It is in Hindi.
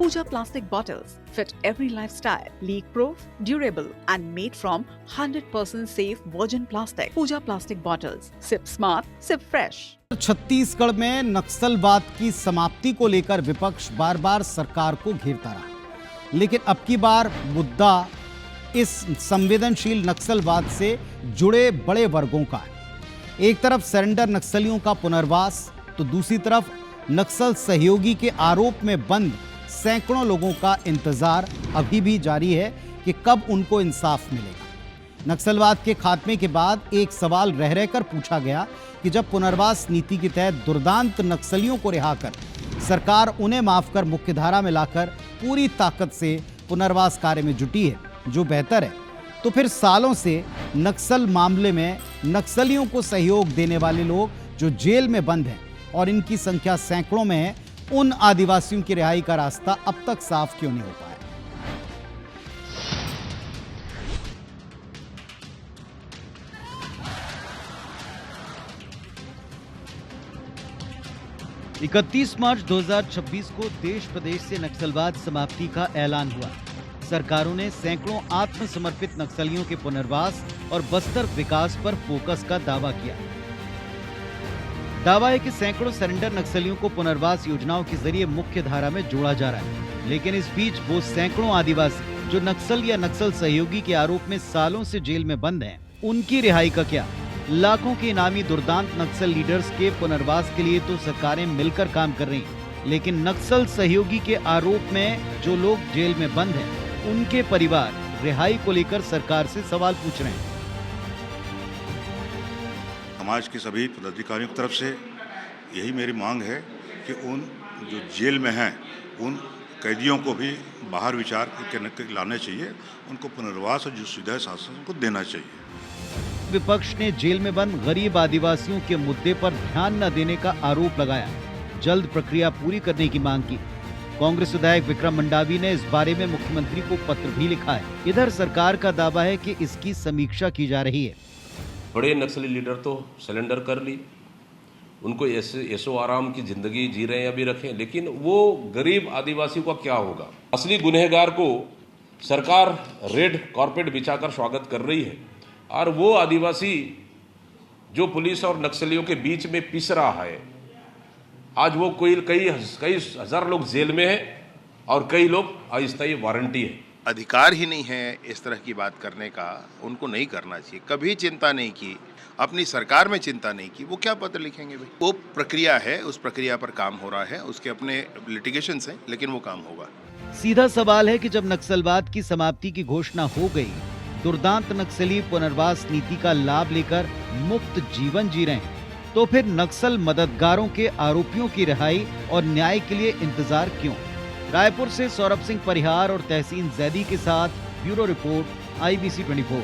Pooja plastic bottles fit every lifestyle, leak-proof, durable and made from 100% safe virgin plastic. Pooja plastic bottles. Sip smart, sip fresh. Chhattisgarh में नक्सलवाद की समाप्ति को लेकर विपक्ष बार बार सरकार को घेरता रहा, लेकिन अब की बार मुद्दा इस संवेदनशील नक्सलवाद से जुड़े बड़े वर्गों का है। एक तरफ सरेंडर नक्सलियों का पुनर्वास तो दूसरी तरफ नक्सल सहयोगी के आरोप में बंद सैकड़ों लोगों का इंतजार अभी भी जारी है कि कब उनको इंसाफ मिलेगा। नक्सलवाद के खात्मे के बाद एक सवाल रह रहकर पूछा गया कि जब पुनर्वास नीति के तहत दुर्दांत नक्सलियों को रिहा कर सरकार उन्हें माफ कर मुख्यधारा में लाकर पूरी ताकत से पुनर्वास कार्य में जुटी है, जो बेहतर है, तो फिर सालों से नक्सल मामले में नक्सलियों को सहयोग देने वाले लोग जो जेल में बंद हैं और इनकी संख्या सैकड़ों में है, उन आदिवासियों की रिहाई का रास्ता अब तक साफ क्यों नहीं हो पाया? 31 मार्च 2026 को देश प्रदेश से नक्सलवाद समाप्ति का ऐलान हुआ। सरकारों ने सैकड़ों आत्मसमर्पित नक्सलियों के पुनर्वास और बस्तर विकास पर फोकस का दावा किया। दावा है कि सैकड़ों सरेंडर नक्सलियों को पुनर्वास योजनाओं के जरिए मुख्य धारा में जोड़ा जा रहा है, लेकिन इस बीच वो सैकड़ों आदिवासी जो नक्सल या नक्सल सहयोगी के आरोप में सालों से जेल में बंद हैं, उनकी रिहाई का क्या? लाखों के इनामी दुर्दांत नक्सल लीडर्स के पुनर्वास के लिए तो सरकारें मिलकर काम कर रही हैं, लेकिन नक्सल सहयोगी के आरोप में जो लोग जेल में बंद हैं, उनके परिवार रिहाई को लेकर सरकार से सवाल पूछ रहे हैं। समाज के सभी पदाधिकारियों की तरफ से यही मेरी मांग है कि उन जो जेल में हैं उन कैदियों को भी बाहर विचार करके लाने चाहिए, उनको पुनर्वास और जो सुविधा शासन को देना चाहिए। विपक्ष ने जेल में बंद गरीब आदिवासियों के मुद्दे पर ध्यान न देने का आरोप लगाया, जल्द प्रक्रिया पूरी करने की मांग की। कांग्रेस विधायक विक्रम मंडावी ने इस बारे में मुख्यमंत्री को पत्र भी लिखा है। इधर सरकार का दावा है कि इसकी समीक्षा की जा रही है। बड़े नक्सली लीडर तो सरेंडर कर ली, उनको ऐसो आराम की जिंदगी जी रहे हैं अभी रखें, लेकिन वो गरीब आदिवासियों का क्या होगा? असली गुनहगार को सरकार रेड कारपेट बिछाकर स्वागत कर रही है और वो आदिवासी जो पुलिस और नक्सलियों के बीच में पिस रहा है, आज वो कई हजार लोग जेल में हैं और कई लोग अस्थायी वारंटी है। अधिकार ही नहीं है इस तरह की बात करने का, उनको नहीं करना चाहिए। कभी चिंता नहीं की, अपनी सरकार में चिंता नहीं की, वो क्या पत्र लिखेंगे भाई? वो प्रक्रिया है, उस प्रक्रिया पर काम हो रहा है, उसके अपने लिटिगेशंस हैं, लेकिन वो काम होगा। सीधा सवाल है कि जब नक्सलवाद की समाप्ति की घोषणा हो गई, दुर्दांत नक्सली पुनर्वास नीति का लाभ लेकर मुक्त जीवन जी रहे हैं, तो फिर नक्सल मददगारों के आरोपियों की रिहाई और न्याय के लिए इंतजार क्यों? रायपुर से सौरभ सिंह परिहार और तहसीन जैदी के साथ ब्यूरो रिपोर्ट IBC 24।